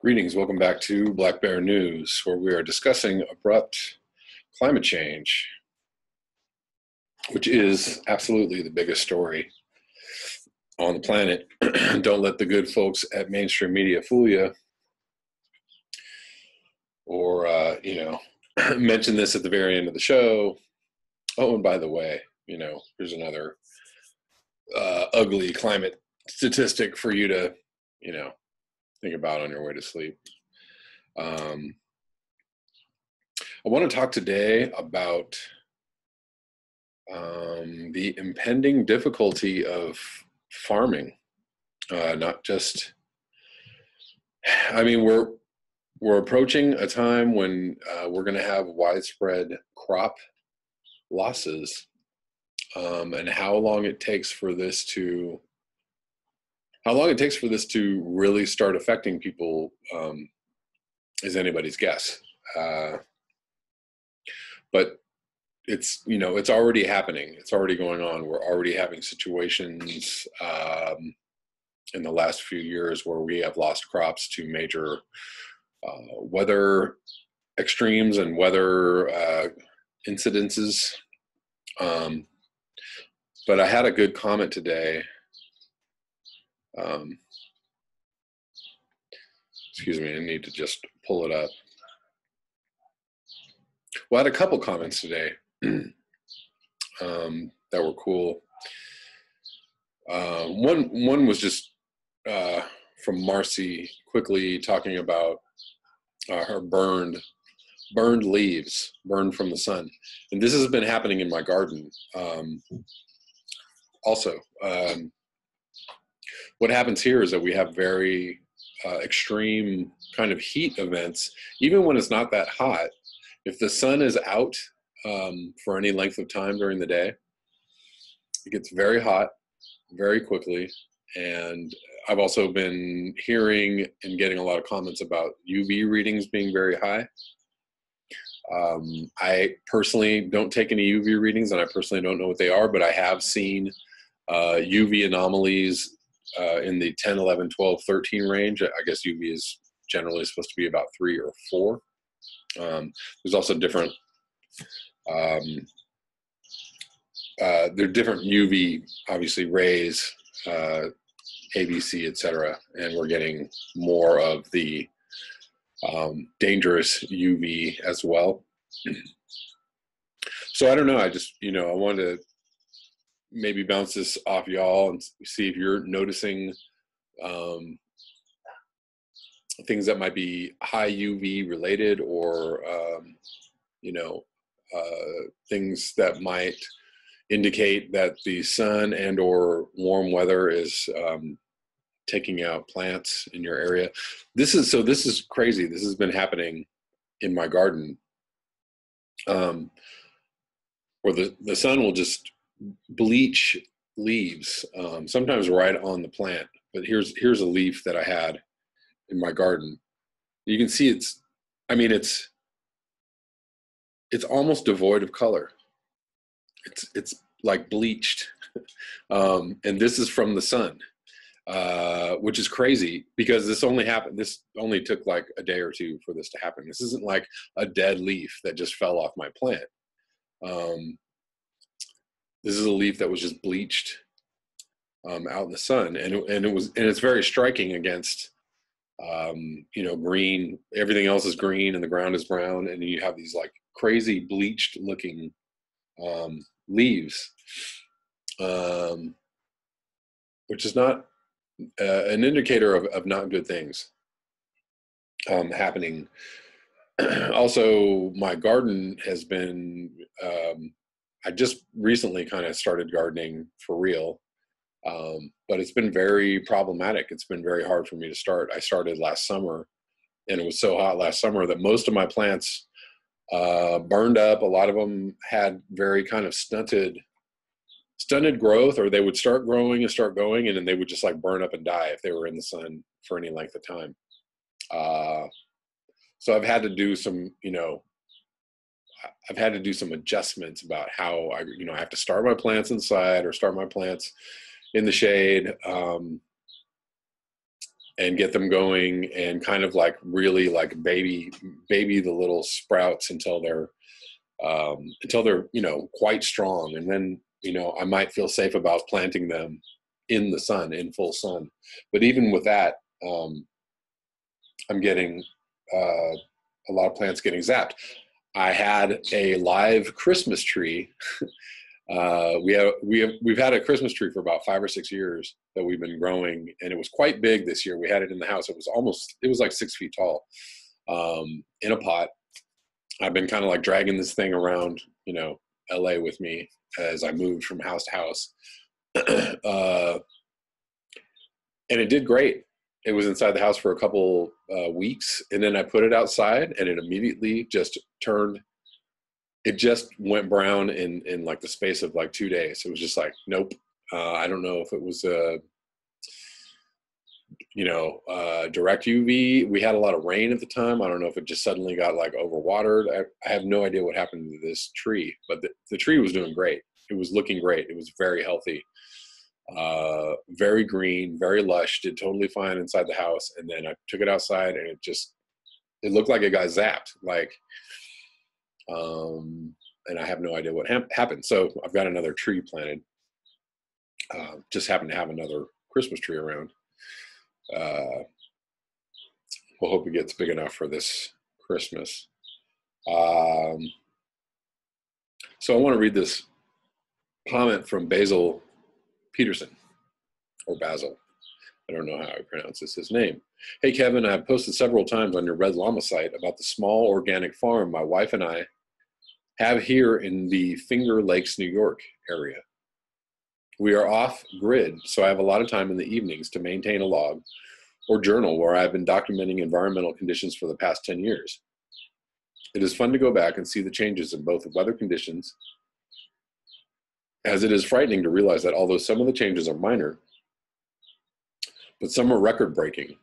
Greetings, welcome back to Black Bear News, where we are discussing abrupt climate change, which is absolutely the biggest story on the planet. Don't let the good folks at mainstream media fool you, or, mention this at the very end of the show. Oh, and by the way, here's another ugly climate statistic for you to, think about on your way to sleep. I want to talk today about the impending difficulty of farming. Not just, we're approaching a time when we're going to have widespread crop losses, and how long it takes for this to really start affecting people is anybody's guess. But it's already happening. It's already going on. We're already having situations in the last few years where we have lost crops to major weather extremes and weather incidences. But I had a good comment today. Excuse me, I need to just pull it up. Well, I had a couple comments today that were cool. One was just from Marcy, quickly talking about her burned leaves, burned from the sun. And this has been happening in my garden. Also, what happens here is that we have very extreme kind of heat events, even when it's not that hot. If the sun is out for any length of time during the day, it gets very hot very quickly. And I've also been hearing and getting a lot of comments about UV readings being very high. I personally don't take any UV readings, and I personally don't know what they are, but I have seen UV anomalies in the 10, 11, 12, 13 range. I guess UV is generally supposed to be about 3 or 4. There's also different, there are different UV, obviously, rays, ABC, etc., and we're getting more of the dangerous UV as well. So I don't know. I just, I wanted to maybe bounce this off y'all and see if you're noticing things that might be high UV related, or things that might indicate that the sun and or warm weather is taking out plants in your area. This is crazy. This has been happening in my garden, where the sun will just bleach leaves, sometimes right on the plant. But here's a leaf that I had in my garden. You can see it's almost devoid of color. It's like bleached, and this is from the sun, which is crazy because this only took like a day or two for this to happen. This isn't like a dead leaf that just fell off my plant. This is a leaf that was just bleached out in the sun, and it's very striking against green. Everything else is green and the ground is brown, and you have these like crazy bleached looking leaves, which is not an indicator of not good things happening. Also, my garden has been, I just recently kind of started gardening for real, but it's been very problematic. It's been very hard for me to start. I started last summer, and it was so hot last summer that most of my plants burned up. A lot of them had very kind of stunted growth, or they would start growing and start going, and then they would just like burn up and die if they were in the sun for any length of time. So I've had to do some, I've had to do some adjustments about how I have to start my plants inside or start my plants in the shade, and get them going, and kind of like really like baby the little sprouts until they're quite strong. And then, I might feel safe about planting them in the sun, in full sun. But even with that, I'm getting a lot of plants getting zapped. I had a live Christmas tree. We've had a Christmas tree for about 5 or 6 years that we've been growing, and it was quite big this year. We had it in the house. It was like 6 feet tall, in a pot. I've been kind of like dragging this thing around, LA with me as I moved from house to house. And it did great. It was inside the house for a couple weeks, and then I put it outside, and it immediately just went brown in like the space of like 2 days. It was just like, nope. I don't know if it was direct UV. We had a lot of rain at the time. I don't know if it just suddenly got like overwatered. I have no idea what happened to this tree, but the tree was doing great. It was looking great. It was very healthy, very green, very lush, did totally fine inside the house. And then I took it outside, and it looked like it got zapped. Like, and I have no idea what happened. So I've got another tree planted. Just happened to have another Christmas tree around. We'll hope it gets big enough for this Christmas. So I want to read this comment from Basil Peterson, or Basil. I don't know how I pronounce his name. Hey, Kevin, I've posted several times on your Red Llama site about the small organic farm my wife and I have here in the Finger Lakes, New York area. We are off grid, so I have a lot of time in the evenings to maintain a log or journal where I've been documenting environmental conditions for the past 10 years. It is fun to go back and see the changes in both the weather conditions, as it is frightening to realize that although some of the changes are minor, but some are record-breaking.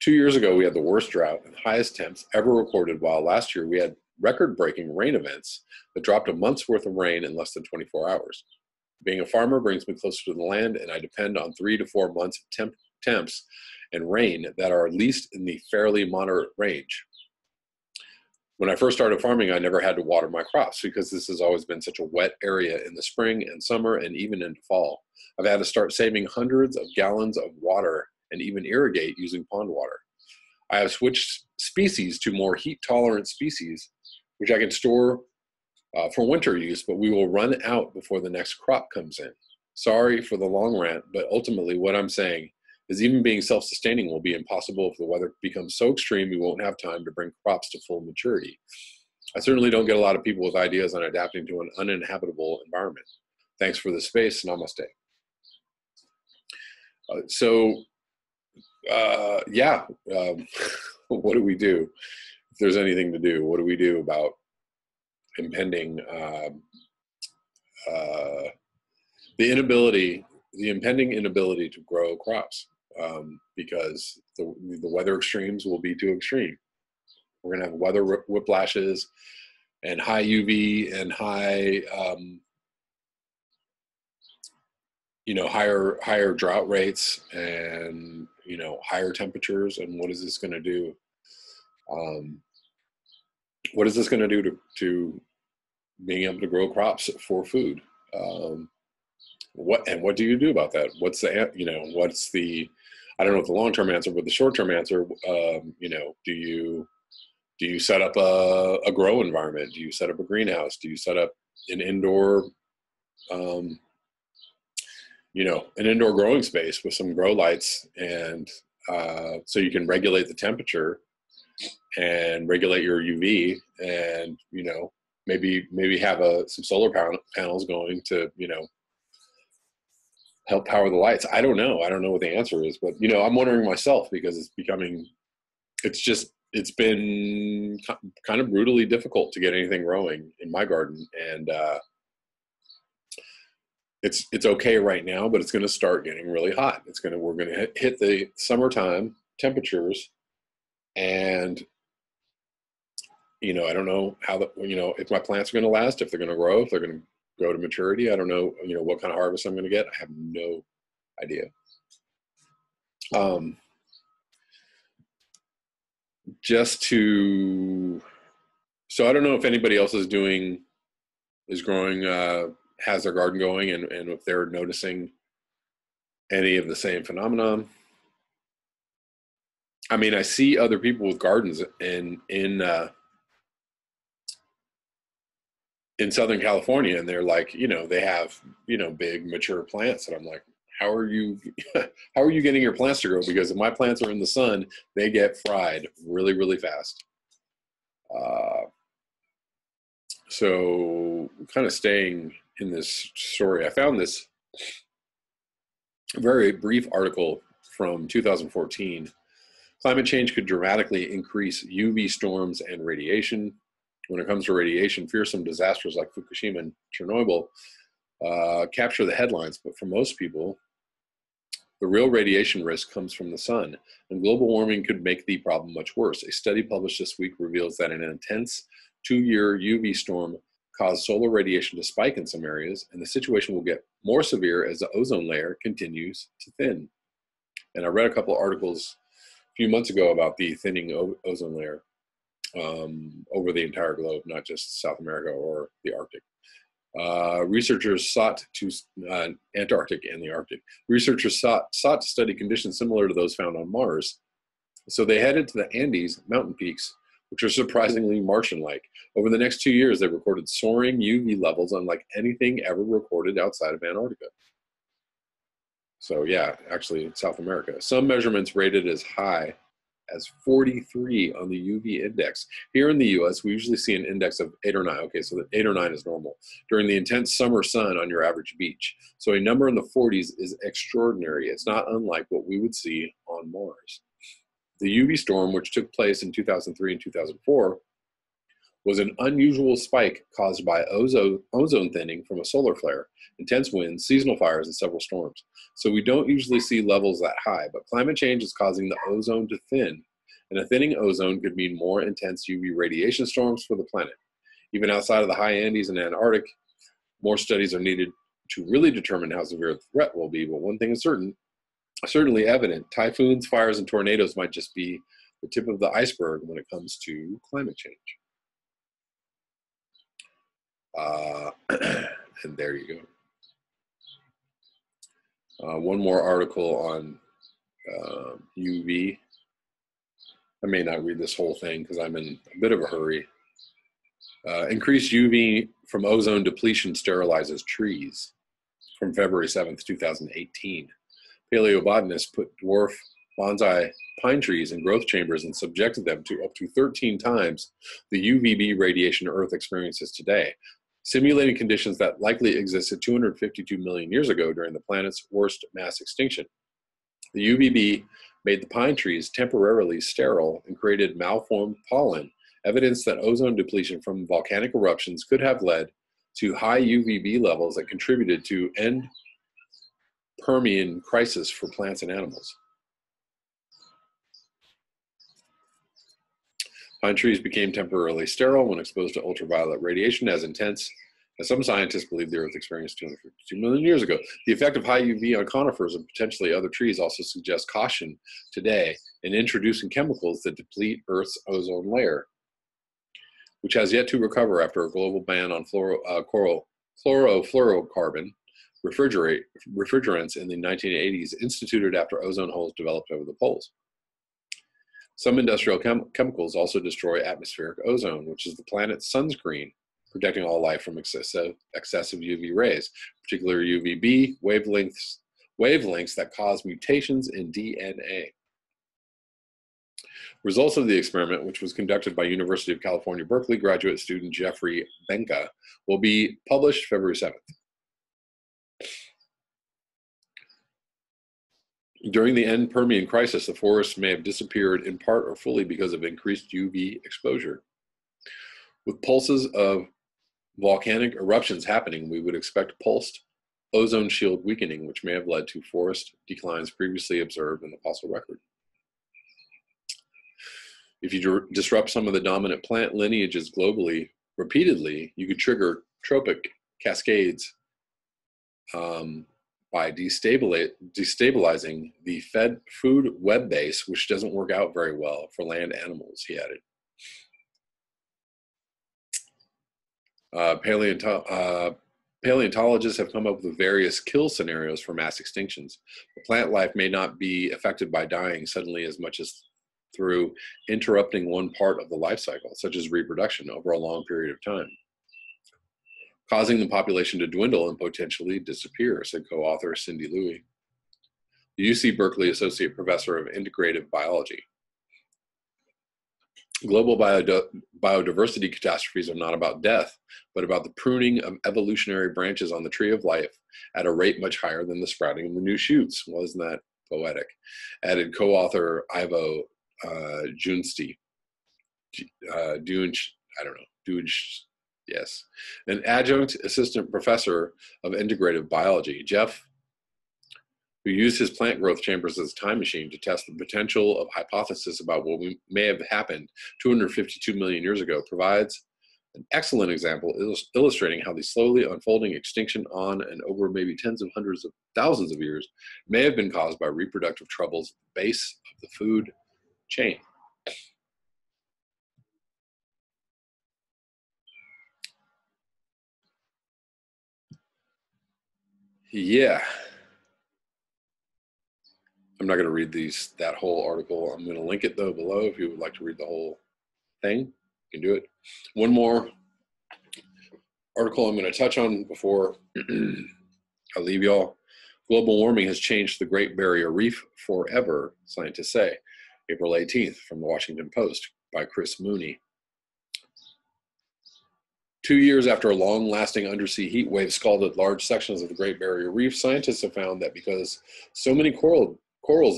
2 years ago, we had the worst drought and highest temps ever recorded, while last year we had record-breaking rain events that dropped a month's worth of rain in less than 24 hours. Being a farmer brings me closer to the land, and I depend on 3 to 4 months of temps and rain that are at least in the fairly moderate range. When I first started farming, I never had to water my crops because this has always been such a wet area in the spring and summer and even into fall. I've had to start saving hundreds of gallons of water and even irrigate using pond water. I have switched species to more heat-tolerant species, which I can store for winter use, but we will run out before the next crop comes in. Sorry for the long rant, but ultimately what I'm saying is even being self-sustaining will be impossible if the weather becomes so extreme we won't have time to bring crops to full maturity. I certainly don't get a lot of people with ideas on adapting to an uninhabitable environment. Thanks for the space. Namaste. What do we do? If there's anything to do, what do we do about impending the impending inability to grow crops, because the weather extremes will be too extreme. We're going to have weather whiplashes and high UV and high, higher drought rates and, higher temperatures. And what is this going to do? What is this going to do to being able to grow crops for food? What do you do about that? What's the I don't know if the long-term answer, but the short-term answer, do you set up a grow environment? Do you set up a greenhouse? Do you set up an indoor, an indoor growing space with some grow lights, and so you can regulate the temperature and regulate your UV, and maybe have some solar panels going to help power the lights. I don't know what the answer is, but I'm wondering myself, because it's been kind of brutally difficult to get anything growing in my garden, and it's okay right now, but it's going to start getting really hot. We're going to hit the summertime temperatures, and I don't know how if my plants are going to last, if they're going to grow, if they're going to go to maturity. I don't know, what kind of harvest I'm going to get. I have no idea. So I don't know if anybody else is growing, has their garden going, and if they're noticing any of the same phenomenon. I mean, I see other people with gardens in Southern California, and they're like, they have, big mature plants. And I'm like, how are you getting your plants to grow? Because if my plants are in the sun, they get fried really, really fast. So kind of staying in this story, I found this very brief article from 2014. Climate change could dramatically increase UV storms and radiation. When it comes to radiation, fearsome disasters like Fukushima and Chernobyl capture the headlines, but for most people, the real radiation risk comes from the sun, and global warming could make the problem much worse. A study published this week reveals that an intense 2-year UV storm caused solar radiation to spike in some areas, and the situation will get more severe as the ozone layer continues to thin. And I read a couple of articles a few months ago about the thinning ozone layer over the entire globe, not just South America or the Arctic. Researchers sought to Antarctic and the Arctic. Researchers sought to study conditions similar to those found on Mars. So they headed to the Andes mountain peaks, which are surprisingly Martian-like. Over the next 2 years, they recorded soaring UV levels unlike anything ever recorded outside of Antarctica. So yeah, actually South America. Some measurements rated as high as 43 on the UV index. Here in the US, we usually see an index of 8 or 9. Okay, so 8 or 9 is normal during the intense summer sun on your average beach. So a number in the 40s is extraordinary. It's not unlike what we would see on Mars. The UV storm, which took place in 2003 and 2004, was an unusual spike caused by ozone thinning from a solar flare, intense winds, seasonal fires, and several storms. So we don't usually see levels that high, but climate change is causing the ozone to thin, and a thinning ozone could mean more intense UV radiation storms for the planet. Even outside of the high Andes and Antarctic, more studies are needed to really determine how severe the threat will be, but one thing is certainly evident: typhoons, fires, and tornadoes might just be the tip of the iceberg when it comes to climate change. And there you go. One more article on UV. I may not read this whole thing because I'm in a bit of a hurry. Increased UV from ozone depletion sterilizes trees, from February 7th, 2018. Paleobotanists put dwarf bonsai pine trees in growth chambers and subjected them to up to 13 times the UVB radiation Earth experiences today, simulating conditions that likely existed 252 million years ago during the planet's worst mass extinction. The UVB made the pine trees temporarily sterile and created malformed pollen, evidence that ozone depletion from volcanic eruptions could have led to high UVB levels that contributed to end Permian crisis for plants and animals. Pine trees became temporarily sterile when exposed to ultraviolet radiation as intense as some scientists believe the Earth experienced 252 million years ago. The effect of high UV on conifers and potentially other trees also suggests caution today in introducing chemicals that deplete Earth's ozone layer, which has yet to recover after a global ban on chlorofluorocarbon refrigerants in the 1980s, instituted after ozone holes developed over the poles. Some industrial chemicals also destroy atmospheric ozone, which is the planet's sunscreen, protecting all life from excessive UV rays, particularly UVB wavelengths that cause mutations in DNA. Results of the experiment, which was conducted by University of California, Berkeley graduate student Jeffrey Benka, will be published February 7th. During the end Permian crisis, the forests may have disappeared in part or fully because of increased UV exposure. With pulses of volcanic eruptions happening, we would expect pulsed ozone shield weakening, which may have led to forest declines previously observed in the fossil record. If you disrupt some of the dominant plant lineages globally repeatedly, you could trigger trophic cascades by destabilizing the food web base, which doesn't work out very well for land animals, he added. Paleontologists have come up with various kill scenarios for mass extinctions. The plant life may not be affected by dying suddenly as much as through interrupting one part of the life cycle, such as reproduction, over a long period of time, causing the population to dwindle and potentially disappear, said co-author Cindy Louie, the UC Berkeley Associate Professor of Integrative Biology. Global biodiversity catastrophes are not about death, but about the pruning of evolutionary branches on the tree of life at a rate much higher than the sprouting of the new shoots. Well, isn't that poetic? Added co-author Ivo Junsti. Yes. An adjunct assistant professor of integrative biology, Jeff, who used his plant growth chambers as a time machine to test the potential of hypothesis about what may have happened 252 million years ago, provides an excellent example illustrating how the slowly unfolding extinction on and over maybe tens of hundreds of thousands of years may have been caused by reproductive troubles at the base of the food chain. Yeah. I'm not going to read that whole article. I'm going to link it though below if you would like to read the whole thing. You can do it. One more article I'm going to touch on before I leave y'all. Global warming has changed the Great Barrier Reef forever, scientists say. April 18th from the Washington Post by Chris Mooney. 2 years after a long-lasting undersea heat wave scalded large sections of the Great Barrier Reef, scientists have found that because so many corals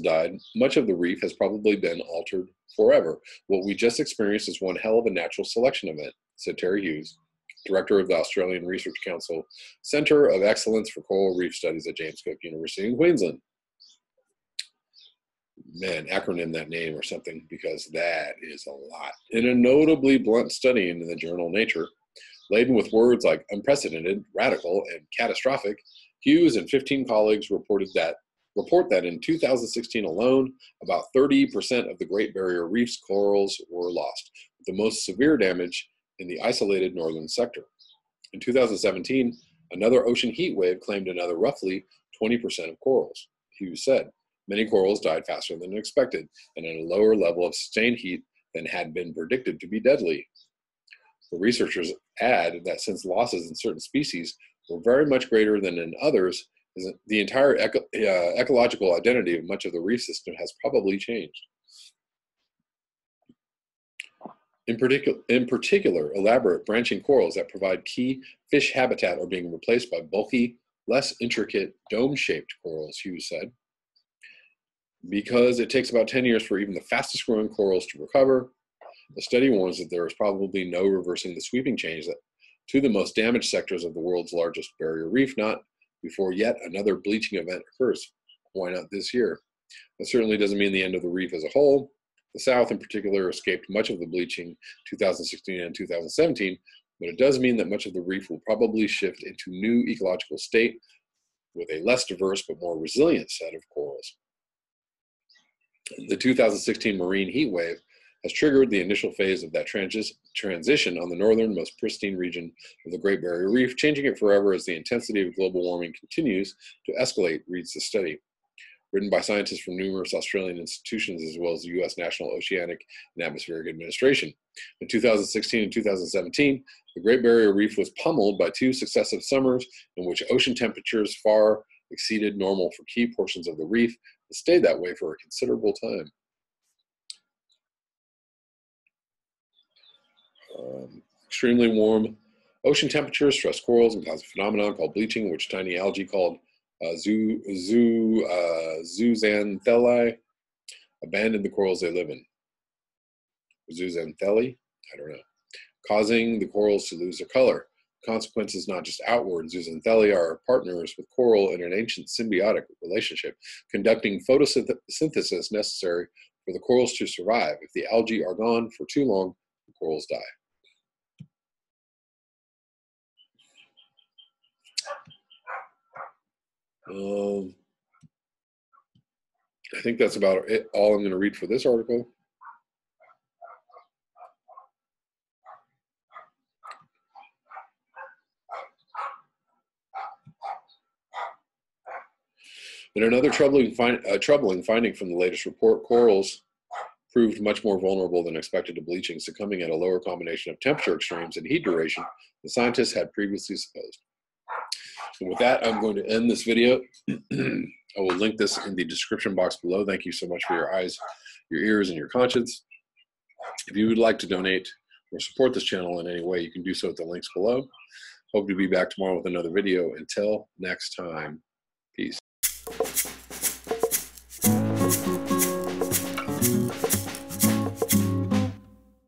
died, much of the reef has probably been altered forever. What we just experienced is one hell of a natural selection event, said Terry Hughes, director of the Australian Research Council Centre of Excellence for Coral Reef Studies at James Cook University in Queensland. Man, acronym that name or something, because that is a lot. In a notably blunt study in the journal Nature, laden with words like unprecedented, radical, and catastrophic, Hughes and 15 colleagues report that in 2016 alone, about 30% of the Great Barrier Reef's corals were lost, with the most severe damage in the isolated northern sector. In 2017, another ocean heat wave claimed another roughly 20% of corals. Hughes said, many corals died faster than expected and at a lower level of sustained heat than had been predicted to be deadly. The researchers add that since losses in certain species were very much greater than in others, the entire ecological identity of much of the reef system has probably changed. In particular, elaborate branching corals that provide key fish habitat are being replaced by bulky, less intricate, dome-shaped corals, Hughes said. Because it takes about 10 years for even the fastest growing corals to recover, the study warns that there is probably no reversing the sweeping change to the most damaged sectors of the world's largest barrier reef, not before yet another bleaching event occurs. Why not this year? That certainly doesn't mean the end of the reef as a whole. The South in particular escaped much of the bleaching 2016 and 2017, but it does mean that much of the reef will probably shift into new ecological state with a less diverse but more resilient set of corals. The 2016 marine heat wave has triggered the initial phase of that transition on the northernmost pristine region of the Great Barrier Reef, changing it forever as the intensity of global warming continues to escalate, reads the study. Written by scientists from numerous Australian institutions as well as the U.S. National Oceanic and Atmospheric Administration. In 2016 and 2017, the Great Barrier Reef was pummeled by 2 successive summers in which ocean temperatures far exceeded normal for key portions of the reef and stayed that way for a considerable time. Extremely warm ocean temperatures stress corals and cause a phenomenon called bleaching, in which tiny algae called zooxanthellae abandon the corals they live in. Zooxanthellae? I don't know. Causing the corals to lose their color. Consequences not just outward. Zooxanthellae are partners with coral in an ancient symbiotic relationship, conducting photosynthesis necessary for the corals to survive. If the algae are gone for too long, the corals die. I think that's about it, all I'm going to read for this article. In another troubling finding from the latest report, corals proved much more vulnerable than expected to bleaching, succumbing at a lower combination of temperature extremes and heat duration than scientists had previously supposed. And with that, I'm going to end this video. I will link this in the description box below. Thank you so much for your eyes, your ears, and your conscience. If you would like to donate or support this channel in any way, you can do so at the links below. Hope to be back tomorrow with another video. Until next time.